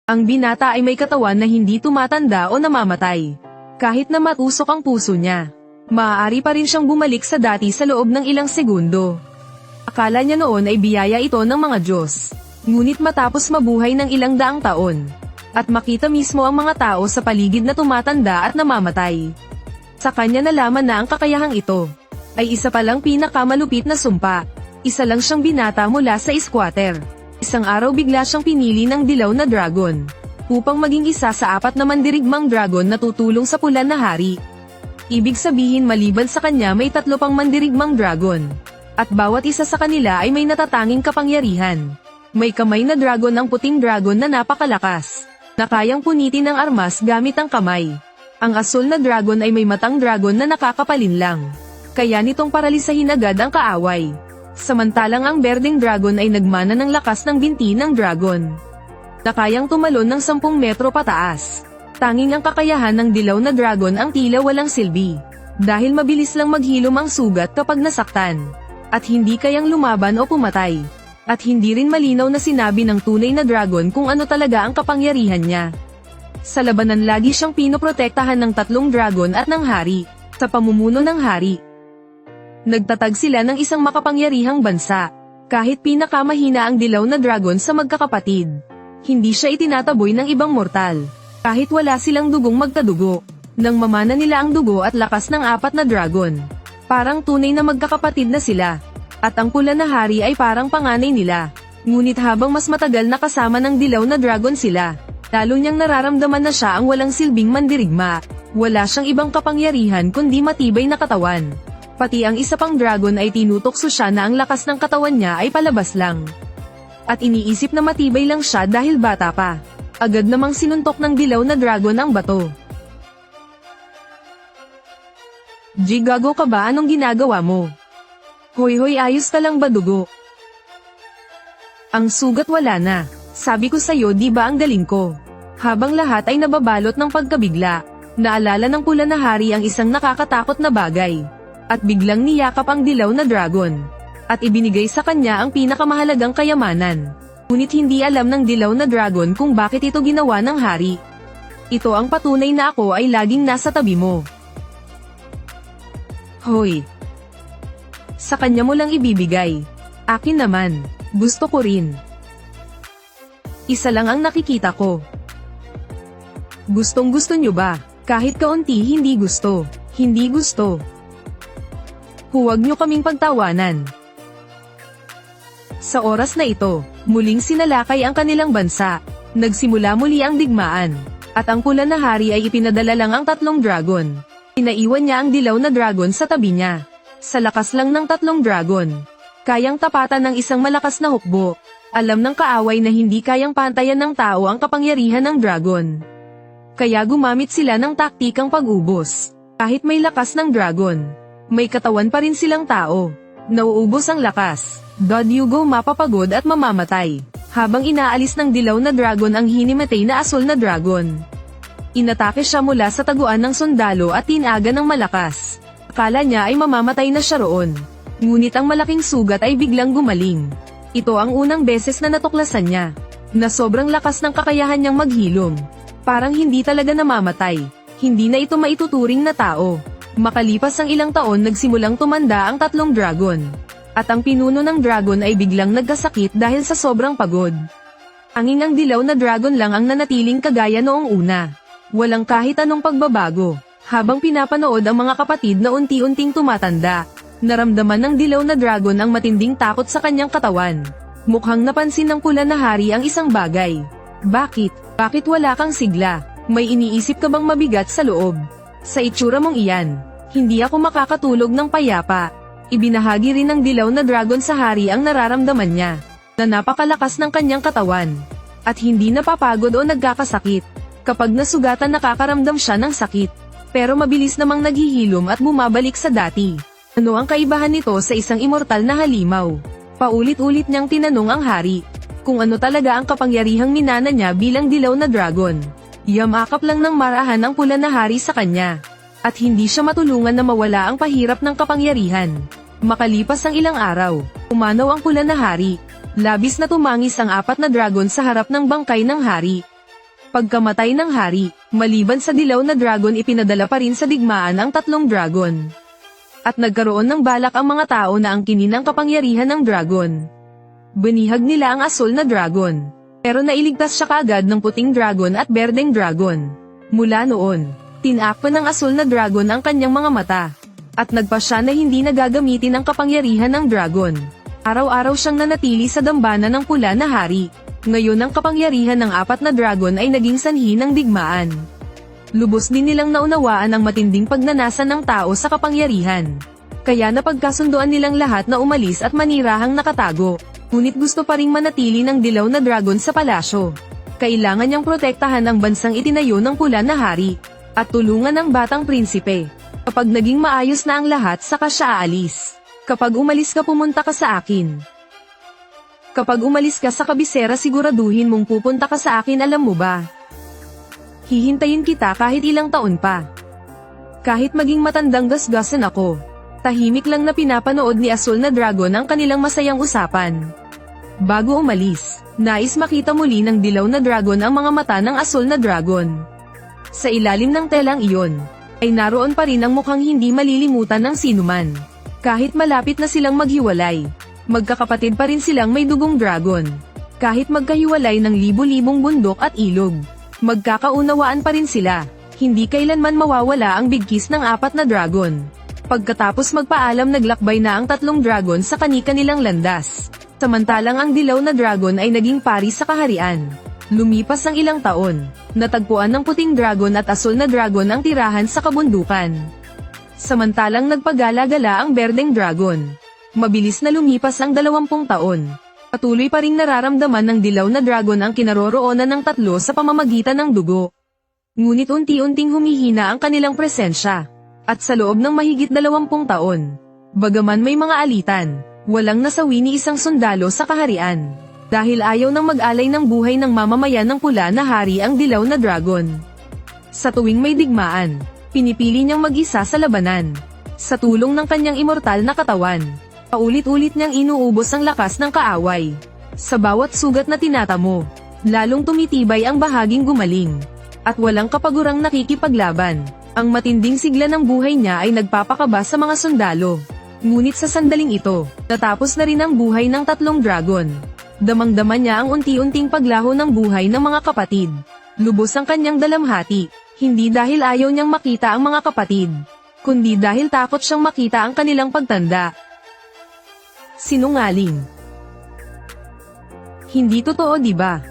Ang binata ay may katawan na hindi tumatanda o namamatay. Kahit na matusok ang puso niya, maaari pa rin siyang bumalik sa dati sa loob ng ilang segundo. Akala niya noon ay biyaya ito ng mga Diyos. Ngunit matapos mabuhay ng ilang daang taon, at makita mismo ang mga tao sa paligid na tumatanda at namamatay, sa kanya nalaman na ang kakayahang ito ay isa palang pinakamalupit na sumpa. Isa lang siyang binata mula sa squatter. Isang araw bigla siyang pinili ng dilaw na dragon upang maging isa sa 4 na mandirigmang dragon na tutulong sa Pula na Hari. Ibig sabihin maliban sa kanya may 3 pang mandirigmang dragon, at bawat isa sa kanila ay may natatanging kapangyarihan. May kamay na dragon ang puting dragon na napakalakas, na kayang punitin ang armas gamit ang kamay. Ang asul na dragon ay may matang dragon na nakakapalin lang, kaya nitong paralisahin agad ang kaaway. Samantalang ang berdeng dragon ay nagmana ng lakas ng binti ng dragon, na kayang tumalon ng 10 metro pataas. Tanging ang kakayahan ng dilaw na dragon ang tila walang silbi, dahil mabilis lang maghilom ang sugat kapag nasaktan, at hindi kayang lumaban o pumatay. At hindi rin malinaw na sinabi ng tunay na dragon kung ano talaga ang kapangyarihan niya. Sa labanan lagi siyang pinoprotektahan ng 3 dragon at ng hari, sa pamumuno ng hari. Nagtatag sila ng isang makapangyarihang bansa. Kahit pinakamahina ang dilaw na dragon sa magkakapatid, hindi siya itinataboy ng ibang mortal. Kahit wala silang dugong magkadugo, nang mamana nila ang dugo at lakas ng 4 na dragon, parang tunay na magkakapatid na sila. At ang Pula na Hari ay parang panganay nila. Ngunit habang mas matagal na kasama ng dilaw na dragon sila, lalo niyang nararamdaman na siya ang walang silbing mandirigma. Wala siyang ibang kapangyarihan kundi matibay na katawan. Pati ang isa pang dragon ay tinutokso siya na ang lakas ng katawan niya ay palabas lang. At iniisip na matibay lang siya dahil bata pa. Agad namang sinuntok ng dilaw na dragon ang bato. G, gago ka ba? Anong ginagawa mo? Hoy, ayos ka lang ba, dugo? Ang sugat wala na. Sabi ko sa'yo, di ba ang galing ko? Habang lahat ay nababalot ng pagkabigla, naalala ng Pula na Hari ang isang nakakatakot na bagay. At biglang niyakap ang dilaw na dragon, at ibinigay sa kanya ang pinakamahalagang kayamanan. Ngunit hindi alam ng dilaw na dragon kung bakit ito ginawa ng hari. Ito ang patunay na ako ay laging nasa tabi mo. Hoy! Sa kanya mo lang ibibigay. Akin naman, gusto ko rin. Isa lang ang nakikita ko. Gustong gusto nyo ba? Kahit kaunti hindi gusto. Hindi gusto. Huwag nyo kaming pagtawanan. Sa oras na ito, muling sinalakay ang kanilang bansa. Nagsimula muli ang digmaan, at ang Pula na Hari ay ipinadala lang ang 3 dragon. Pinaiwan niya ang dilaw na dragon sa tabi niya. Sa lakas lang ng 3 dragon, kayang tapatan ng isang malakas na hukbo. Alam ng kaaway na hindi kayang pantayan ng tao ang kapangyarihan ng dragon. Kaya gumamit sila ng taktikang pag-ubos. Kahit may lakas ng dragon, may katawan pa rin silang tao. Nauubos ang lakas. Hugo mapapagod at mamamatay. Habang inaalis ng dilaw na dragon ang hinimatay na asul na dragon, inatake siya mula sa taguan ng sundalo at tinaga ng malakas. Akala niya ay mamamatay na siya roon. Ngunit ang malaking sugat ay biglang gumaling. Ito ang unang beses na natuklasan niya, na sobrang lakas ng kakayahan niyang maghilom. Parang hindi talaga namamatay. Hindi na ito maituturing na tao. Makalipas ang ilang taon nagsimulang tumanda ang 3 dragon. At ang pinuno ng dragon ay biglang nagkasakit dahil sa sobrang pagod. Anging ang dilaw na dragon lang ang nanatiling kagaya noong una. Walang kahit anong pagbabago. Habang pinapanood ang mga kapatid na unti-unting tumatanda, naramdaman ng dilaw na dragon ang matinding takot sa kanyang katawan. Mukhang napansin ng Pula na Hari ang isang bagay. Bakit? Bakit wala kang sigla? May iniisip ka bang mabigat sa loob? Sa itsura mong iyan, hindi ako makakatulog ng payapa. Ibinahagi rin ng dilaw na dragon sa hari ang nararamdaman niya, na napakalakas ng kanyang katawan, at hindi napapagod o nagkakasakit. Kapag nasugatan nakakaramdam siya ng sakit, pero mabilis namang naghihilom at bumabalik sa dati. Ano ang kaibahan nito sa isang immortal na halimaw? Paulit-ulit niyang tinanong ang hari, kung ano talaga ang kapangyarihang minana niya bilang dilaw na dragon. Yamakap lang ng marahan ang Pula na Hari sa kanya, at hindi siya matulungan na mawala ang pahirap ng kapangyarihan. Makalipas ang ilang araw, umanaw ang Pula na Hari. Labis na tumangis ang 4 na dragon sa harap ng bangkay ng hari. Pagkamatay ng hari, maliban sa dilaw na dragon ipinadala pa rin sa digmaan ang 3 dragon. At nagkaroon ng balak ang mga tao na angkinin ang kapangyarihan ng dragon. Binihag nila ang asul na dragon. Pero nailigtas siya kaagad ng puting dragon at berdeng dragon. Mula noon, tinakpan ng asul na dragon ang kanyang mga mata. At nagpa siya na hindi nagagamitin ang kapangyarihan ng dragon. Araw-araw siyang nanatili sa dambana ng pula na hari. Ngayon ang kapangyarihan ng 4 na dragon ay naging sanhi ng digmaan. Lubos din nilang naunawaan ang matinding pagnanasa ng tao sa kapangyarihan. Kaya napagkasunduan nilang lahat na umalis at manirahang nakatago. Ngunit gusto pa ring manatili ng dilaw na dragon sa palasyo. Kailangan niyang protektahan ang bansang itinayo ng pula na hari. At tulungan ang batang prinsipe. Kapag naging maayos na ang lahat saka siya aalis. Kapag umalis ka pumunta ka sa akin. Kapag umalis ka sa kabisera siguraduhin mong pupunta ka sa akin, alam mo ba? Hihintayin kita kahit ilang taon pa. Kahit maging matandang gasgasan ako. Tahimik lang na pinapanood ni Asul na Dragon ang kanilang masayang usapan. Bago umalis, nais makita muli ng dilaw na dragon ang mga mata ng Asul na Dragon. Sa ilalim ng telang iyon, ay naroon pa rin ang mukhang hindi malilimutan ng sinuman. Kahit malapit na silang maghiwalay, magkakapatid pa rin silang may dugong dragon. Kahit magkahiwalay ng libu-libong bundok at ilog, magkakaunawaan pa rin sila. Hindi kailanman mawawala ang bigkis ng 4 na dragon. Pagkatapos magpaalam naglakbay na ang 3 dragon sa kani-kanilang landas. Samantalang ang dilaw na dragon ay naging pari sa kaharian. Lumipas ang ilang taon, natagpuan ng puting dragon at asul na dragon ang tirahan sa kabundukan. Samantalang nagpagala-gala ang berdeng dragon. Mabilis na lumipas ang 20 taon. Patuloy pa ring nararamdaman ng dilaw na dragon ang kinaroroonan ng 3 sa pamamagitan ng dugo. Ngunit unti-unting humihina ang kanilang presensya. At sa loob ng mahigit 20 taon, bagaman may mga alitan, walang nasawi ni isang sundalo sa kaharian. Dahil ayaw nang mag-alay ng buhay ng mamamayan ng pula na hari ang dilaw na dragon. Sa tuwing may digmaan, pinipili niyang mag-isa sa labanan. Sa tulong ng kanyang immortal na katawan, paulit-ulit niyang inuubos ang lakas ng kaaway. Sa bawat sugat na tinatamo, lalong tumitibay ang bahaging gumaling. At walang kapagurang nakikipaglaban. Ang matinding sigla ng buhay niya ay nagpapakaba sa mga sundalo. Ngunit sa sandaling ito, natapos na rin ang buhay ng 3 dragon. Damang-dama niya ang unti-unting paglaho ng buhay ng mga kapatid. Lubos ang kanyang dalamhati, hindi dahil ayaw niyang makita ang mga kapatid, kundi dahil takot siyang makita ang kanilang pagtanda. Sinungaling. Hindi totoo, di ba?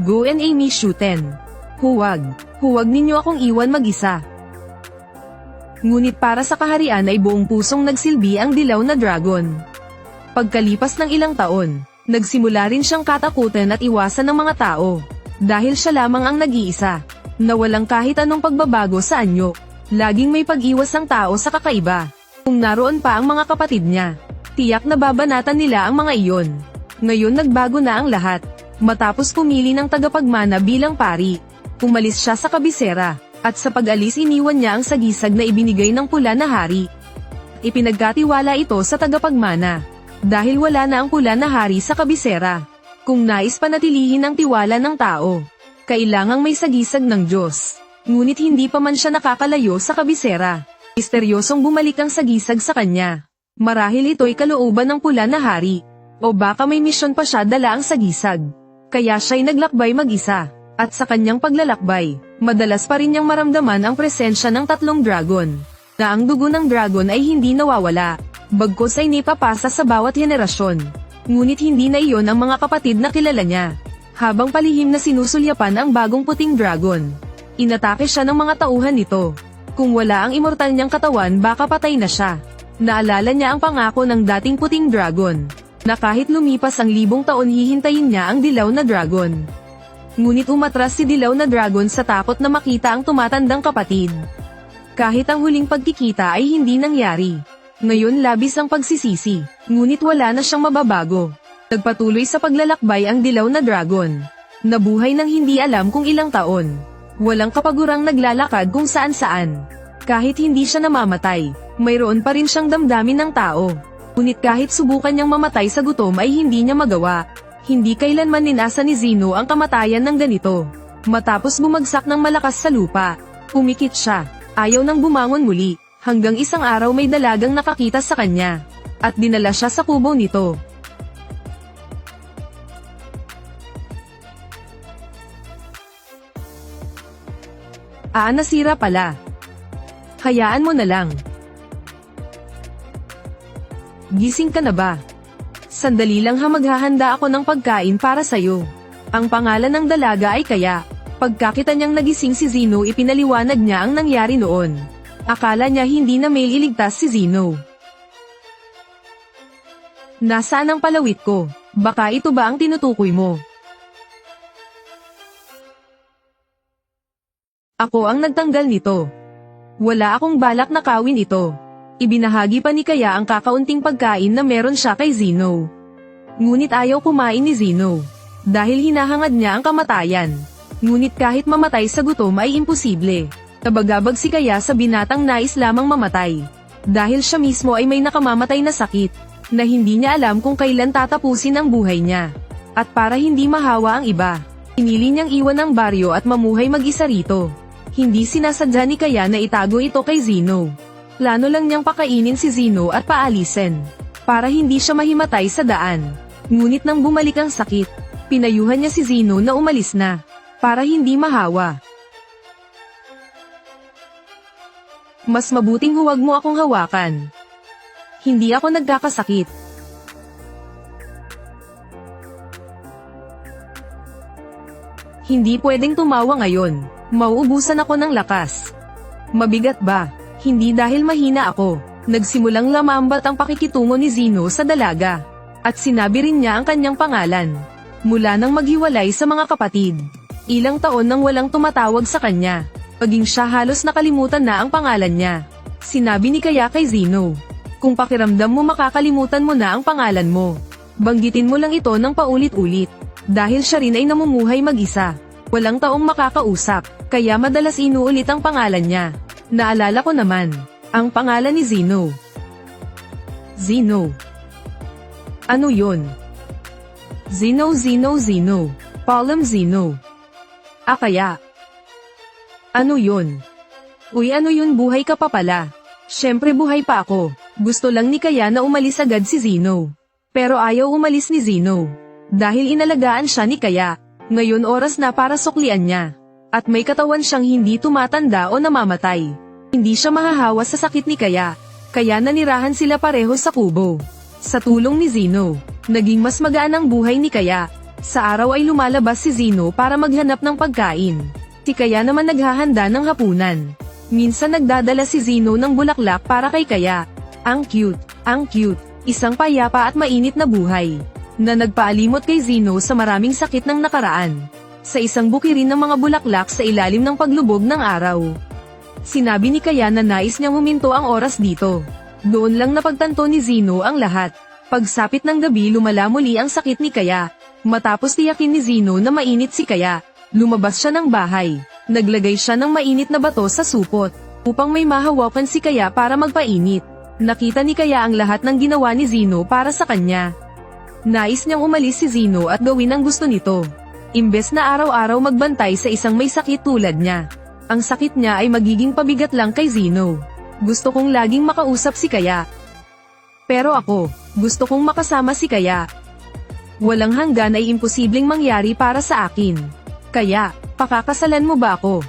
Go and Amy shooten. Huwag ninyo akong iwan mag-isa. Ngunit para sa kaharian ay buong pusong nagsilbi ang dilaw na dragon. Pagkalipas ng ilang taon, nagsimula rin siyang katakutan at iwasan ng mga tao. Dahil siya lamang ang nag-iisa, na walang kahit anong pagbabago sa anyo. Laging may pag-iwas ang tao sa kakaiba. Kung naroon pa ang mga kapatid niya, tiyak na babanatan nila ang mga iyon. Ngayon nagbago na ang lahat. Matapos pumili ng tagapagmana bilang pari, umalis siya sa kabisera. At sa pag-alis iniwan niya ang sagisag na ibinigay ng pula na hari. Ipinagkatiwala ito sa tagapagmana. Dahil wala na ang pula na hari sa kabisera. Kung nais panatilihin ang tiwala ng tao, kailangang may sagisag ng Diyos. Ngunit hindi pa man siya nakakalayo sa kabisera. Misteryosong bumalik ang sagisag sa kanya. Marahil ito'y kalooban ng pula na hari. O baka may misyon pa siya dala ang sagisag. Kaya siya'y naglakbay mag-isa. At sa kanyang paglalakbay, madalas pa rin niyang maramdaman ang presensya ng 3 dragon. Na ang dugo ng dragon ay hindi nawawala. Bagkus ay nipapasa sa bawat henerasyon. Ngunit hindi na iyon ang mga kapatid na kilala niya. Habang palihim na sinusulyapan ang bagong puting dragon, inatake siya ng mga tauhan nito. Kung wala ang immortal niyang katawan baka patay na siya. Naalala niya ang pangako ng dating puting dragon, na kahit lumipas ang 1000 taon hihintayin niya ang dilaw na dragon. Ngunit umatras si dilaw na dragon sa takot na makita ang tumatandang kapatid. Kahit ang huling pagkikita ay hindi nangyari. Ngayon labis ang pagsisisi, ngunit wala na siyang mababago. Nagpatuloy sa paglalakbay ang dilaw na dragon. Nabuhay ng hindi alam kung ilang taon. Walang kapagurang naglalakad kung saan-saan. Kahit hindi siya namamatay, mayroon pa rin siyang damdamin ng tao. Ngunit kahit subukan niyang mamatay sa gutom ay hindi niya magawa. Hindi kailanman ninasa ni Zeno ang kamatayan ng ganito. Matapos bumagsak ng malakas sa lupa, pumikit siya. Ayaw nang bumangon muli, hanggang isang araw may dalagang nakakita sa kanya. At dinala siya sa kubo nito. Nasira pala. Hayaan mo na lang. Gising ka na ba? Sandali lang maghahanda ako ng pagkain para sa'yo. Ang pangalan ng dalaga ay Kaya. Pagkakita niyang nagising si Zeno, ipinaliwanag niya ang nangyari noon. Akala niya hindi na may iligtas si Zeno. Nasaan ang palawit ko? Baka ito ba ang tinutukoy mo? Ako ang nagtanggal nito. Wala akong balak na kawin ito. Ibinahagi pa ni Kaya ang kakaunting pagkain na meron siya kay Zeno. Ngunit ayaw kumain ni Zeno. Dahil hinahangad niya ang kamatayan. Ngunit kahit mamatay sa gutom ay imposible. Nabagabag si Kaya sa binatang nais lamang mamatay. Dahil siya mismo ay may nakamamatay na sakit, na hindi niya alam kung kailan tatapusin ang buhay niya. At para hindi mahawa ang iba, pinili niyang iwan ang baryo at mamuhay mag-isa rito. Hindi sinasadya ni Kaya na itago ito kay Zeno. Plano lang niyang pakainin si Zeno at paalisin, para hindi siya mahimatay sa daan. Ngunit nang bumalik ang sakit, pinayuhan niya si Zeno na umalis na, para hindi mahawa. Mas mabuting huwag mo akong hawakan. Hindi ako nagkakasakit. Hindi pwedeng tumawa ngayon. Mauubusan ako ng lakas. Mabigat ba? Hindi dahil mahina ako. Nagsimulang lamambat ang pakikitungo ni Zeno sa dalaga. At sinabi rin niya ang kanyang pangalan. Mula nang maghiwalay sa mga kapatid. Ilang taon nang walang tumatawag sa kanya. Paging siya halos nakalimutan na ang pangalan niya. Sinabi ni Kaya kay Zeno, kung pakiramdam mo makakalimutan mo na ang pangalan mo, banggitin mo lang ito ng paulit-ulit. Dahil siya rin ay namumuhay mag-isa. Walang taong makakausap, kaya madalas inuulit ang pangalan niya. Naalala ko naman, ang pangalan ni Zeno. Zeno. Ano yun? Zeno. Palm Zeno. Kaya. Ano yun? Uy, ano yun, buhay ka pa pala. Siyempre buhay pa ako. Gusto lang ni Kaya na umalis agad si Zeno. Pero ayaw umalis ni Zeno. Dahil inalagaan siya ni Kaya. Ngayon oras na para suklian niya. At may katawan siyang hindi tumatanda o namamatay. Hindi siya mahahawa sa sakit ni Kaya. Kaya nanirahan sila pareho sa kubo. Sa tulong ni Zeno, naging mas magaan ang buhay ni Kaya. Sa araw ay lumalabas si Zeno para maghanap ng pagkain. Si Kaya naman naghahanda ng hapunan. Minsan nagdadala si Zeno ng bulaklak para kay Kaya. Ang cute. Isang payapa at mainit na buhay. Na nagpaalimot kay Zeno sa maraming sakit ng nakaraan. Sa isang bukirin ng mga bulaklak sa ilalim ng paglubog ng araw. Sinabi ni Kaya na nais niyang huminto ang oras dito. Doon lang napagtanto ni Zeno ang lahat. Pagsapit ng gabi lumala muli ang sakit ni Kaya. Matapos tiyakin ni Zeno na mainit si Kaya, lumabas siya ng bahay. Naglagay siya ng mainit na bato sa supot, upang may mahawakan si Kaya para magpainit. Nakita ni Kaya ang lahat ng ginawa ni Zeno para sa kanya. Nais niyang umalis si Zeno at gawin ang gusto nito. Imbes na araw-araw magbantay sa isang may sakit tulad niya. Ang sakit niya ay magiging pabigat lang kay Zeno. Gusto kong laging makausap si Kaya. Pero ako, gusto kong makasama si Kaya. Walang hanggan ay imposibleng mangyari para sa akin. Kaya, pakakasalan mo ba ako?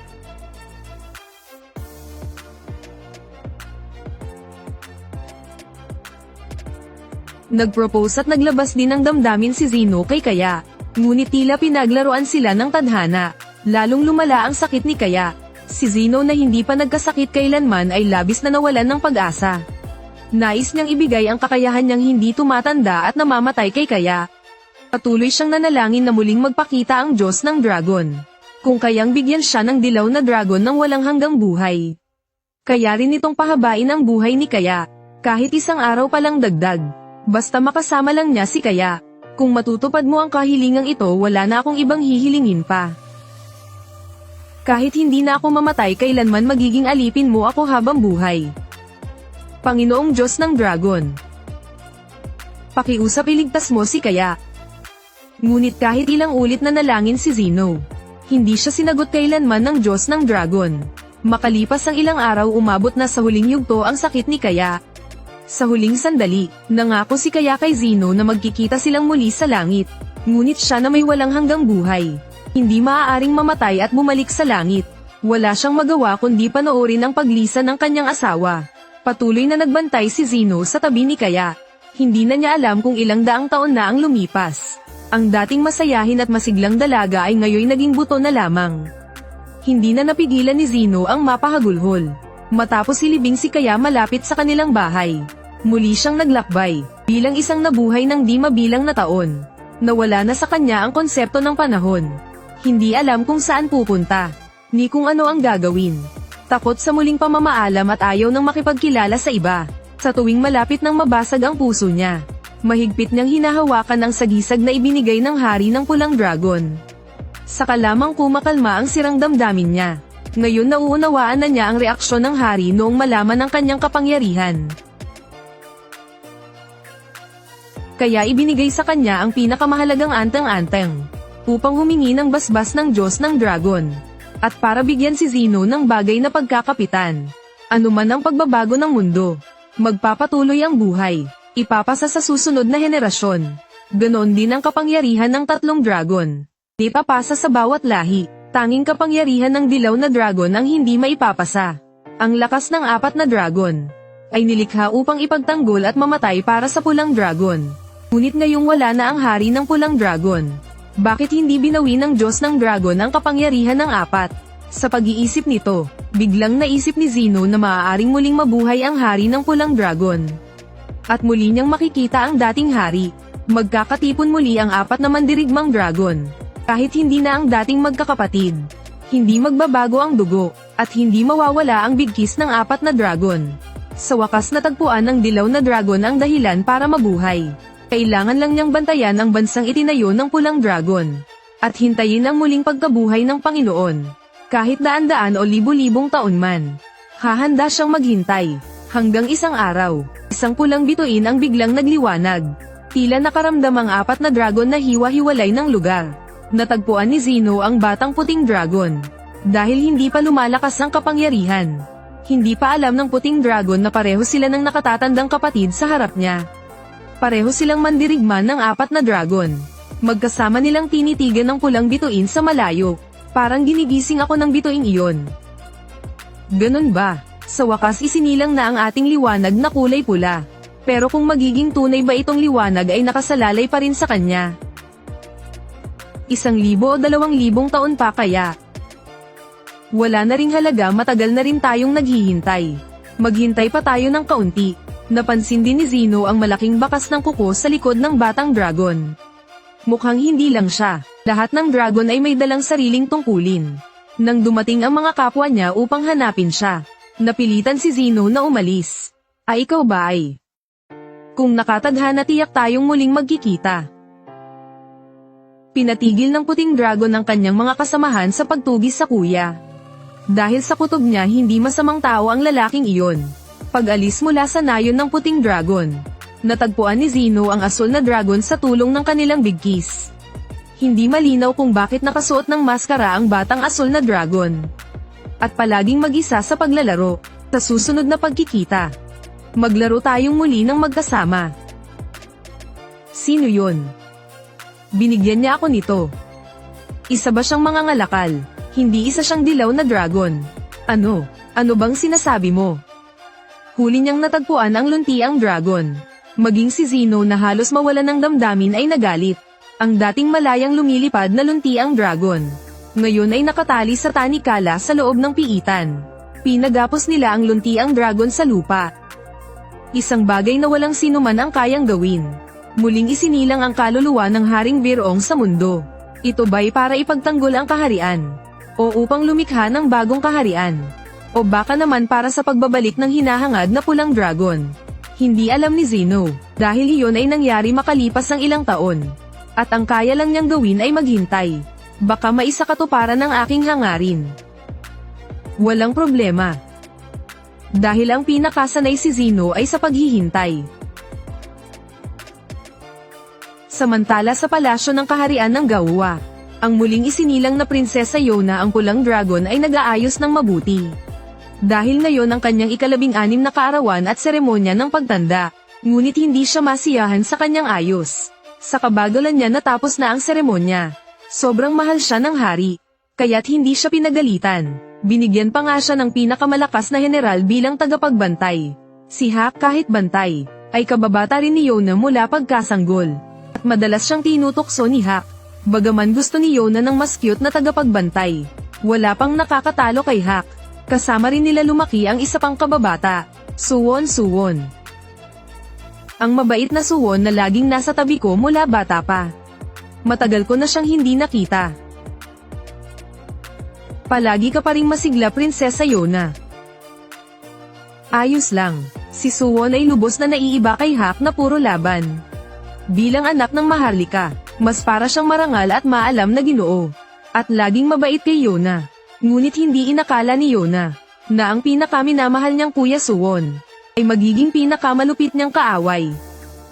Nagpropose at naglabas din ng damdamin si Zeno kay Kaya. Ngunit tila pinaglaruan sila ng tadhana. Lalong lumala ang sakit ni Kaya. Si Zeno na hindi pa nagkasakit kailanman ay labis na nawalan ng pag-asa. Nais niyang ibigay ang kakayahan niyang hindi tumatanda at namamatay kay Kaya. Patuloy siyang nanalangin na muling magpakita ang Diyos ng dragon. Kung kayang bigyan siya ng dilaw na dragon ng walang hanggang buhay. Kaya rin itong pahabain ang buhay ni Kaya. Kahit isang araw pa lang dagdag. Basta makasama lang niya si Kaya. Kung matutupad mo ang kahilingang ito, wala na akong ibang hihilingin pa. Kahit hindi na ako mamatay, kailanman magiging alipin mo ako habang buhay. Panginoong Diyos ng Dragon. Pakiusap, iligtas mo si Kaya. Ngunit kahit ilang ulit na nalangin si Zeno, hindi siya sinagot kailanman ng Diyos ng Dragon. Makalipas ang ilang araw umabot na sa huling yugto ang sakit ni Kaya. Sa huling sandali, nangako si Kaya kay Zeno na magkikita silang muli sa langit. Ngunit siya na may walang hanggang buhay, hindi maaaring mamatay at bumalik sa langit. Wala siyang magawa kundi panoorin ang paglisan ng kanyang asawa. Patuloy na nagbantay si Zeno sa tabi ni Kaya. Hindi na niya alam kung ilang daang taon na ang lumipas. Ang dating masayahin at masiglang dalaga ay ngayoy naging buto na lamang. Hindi na napigilan ni Zeno ang mapahagulhol. Matapos silibing si Kaya malapit sa kanilang bahay, muli siyang naglakbay, bilang isang nabuhay ng di mabilang na taon. Nawala na sa kanya ang konsepto ng panahon. Hindi alam kung saan pupunta, ni kung ano ang gagawin. Takot sa muling pamamaalam at ayaw ng makipagkilala sa iba. Sa tuwing malapit nang mabasag ang puso niya, mahigpit niyang hinahawakan ang sagisag na ibinigay ng hari ng pulang dragon. Saka lamang kumakalma ang sirang damdamin niya. Ngayon nauunawaan na niya ang reaksyon ng hari noong malaman ang kanyang kapangyarihan. Kaya ibinigay sa kanya ang pinakamahalagang anteng-anteng, upang humingi ng basbas ng Diyos ng Dragon, at para bigyan si Zeno ng bagay na pagkakapitan. Ano man ang pagbabago ng mundo, magpapatuloy ang buhay, ipapasa sa susunod na henerasyon. Ganon din ang kapangyarihan ng tatlong dragon. Ipapasa sa bawat lahi. Tanging kapangyarihan ng dilaw na dragon ang hindi maipapasa. Ang lakas ng apat na dragon ay nilikha upang ipagtanggol at mamatay para sa pulang dragon. Ngunit ngayong wala na ang hari ng pulang dragon, bakit hindi binawi ng Diyos ng dragon ang kapangyarihan ng apat? Sa pag-iisip nito, biglang naisip ni Zeno na maaaring muling mabuhay ang hari ng pulang dragon. At muli niyang makikita ang dating hari. Magkakatipon muli ang apat na mandirigmang dragon. Kahit hindi na ang dating magkakapatid, hindi magbabago ang dugo, at hindi mawawala ang bigkis ng apat na dragon. Sa wakas natagpuan ng dilaw na dragon ang dahilan para mabuhay. Kailangan lang niyang bantayan ang bansang itinayo ng pulang dragon, at hintayin ang muling pagkabuhay ng Panginoon. Kahit daan-daan o libu-libong taon man, hahanda siyang maghintay, hanggang isang araw, isang pulang bituin ang biglang nagliwanag. Tila nakaramdam ang apat na dragon na hiwa-hiwalay ng lugar. Natagpuan ni Zeno ang batang puting dragon. Dahil hindi pa lumalakas ang kapangyarihan, hindi pa alam ng puting dragon na pareho sila ng nakatatandang kapatid sa harap niya. Pareho silang mandirigman ng apat na dragon. Magkasama nilang tinitigan ng pulang bituin sa malayo. Parang ginigising ako ng bituing iyon. Ganun ba? Sa wakas isinilang na ang ating liwanag na kulay pula. Pero kung magiging tunay ba itong liwanag ay nakasalalay pa rin sa kanya? 1,000 o 2,000 taon pa kaya? Wala na ring halaga, matagal na rin tayong naghihintay. Maghintay pa tayo ng kaunti. Napansin din ni Zeno ang malaking bakas ng kuko sa likod ng batang dragon. Mukhang hindi lang siya. Lahat ng dragon ay may dalang sariling tungkulin. Nang dumating ang mga kapwa niya upang hanapin siya, napilitan si Zeno na umalis. Ay ikaw ba ay? Kung nakatadhana tiyak tayong muling magkikita. Pinatigil ng puting dragon ang kanyang mga kasamahan sa pagtugis sa kuya. Dahil sa kutob niya hindi masamang tao ang lalaking iyon. Pag-alis mula sa nayon ng puting dragon, natagpuan ni Zeno ang asul na dragon sa tulong ng kanilang bigkis. Hindi malinaw kung bakit nakasuot ng maskara ang batang asul na dragon. At palaging mag-isa sa paglalaro. Sa susunod na pagkikita, maglaro tayong muli ng magkasama. Sino yon? Binigyan niya ako nito. Isa ba siyang mangangalakal? Hindi isa siyang dilaw na dragon. Ano? Ano bang sinasabi mo? Huli niyang natagpuan ang luntiang dragon. Maging si Zeno na halos mawalan ng damdamin ay nagalit. Ang dating malayang lumilipad na luntiang dragon, ngayon ay nakatali sa tanikala sa loob ng piitan. Pinagapos nila ang luntiang dragon sa lupa. Isang bagay na walang sinuman ang kayang gawin. Muling isinilang ang kaluluwa ng Haring Birong sa mundo. Ito ba'y para ipagtanggol ang kaharian? O upang lumikha ng bagong kaharian? O baka naman para sa pagbabalik ng hinahangad na pulang dragon? Hindi alam ni Zeno, dahil iyon ay nangyari makalipas ng ilang taon. At ang kaya lang niyang gawin ay maghintay. Baka maisakatuparan ng aking hangarin. Walang problema. Dahil ang pinakasanay si Zeno ay sa paghihintay. Sa Samantala sa palasyo ng kaharian ng Gauwa, ang muling isinilang na Prinsesa Yona ang pulang dragon ay nag-aayos ng mabuti. Dahil ngayon ang kanyang ika-16 na kaarawan at seremonya ng pagtanda, ngunit hindi siya masiyahan sa kanyang ayos. Sa kabagalan niya natapos na ang seremonya. Sobrang mahal siya ng hari, kaya't hindi siya pinagalitan. Binigyan pa nga siya ng pinakamalakas na general bilang tagapagbantay. Si Hak kahit bantay, ay kababata rin ni Yona mula pagkasanggol. At madalas siyang tinutokso ni Hak. Bagaman gusto ni Yona ng mas cute na tagapagbantay, wala pang nakakatalo kay Hak. Kasama rin nila lumaki ang isa pang kababata, Suwon. Ang mabait na Suwon na laging nasa tabi ko mula bata pa. Matagal ko na siyang hindi nakita. Palagi ka pa ring masigla Prinsesa Yona. Ayos lang, si Suwon ay lubos na naiiba kay Hak na puro laban. Bilang anak ng Maharlika, mas para siyang marangal at maalam na Ginoo. At laging mabait kay Yona. Ngunit hindi inakala ni Yona, na ang pinakaminamahal niyang Kuya Suwon, ay magiging pinakamalupit niyang kaaway.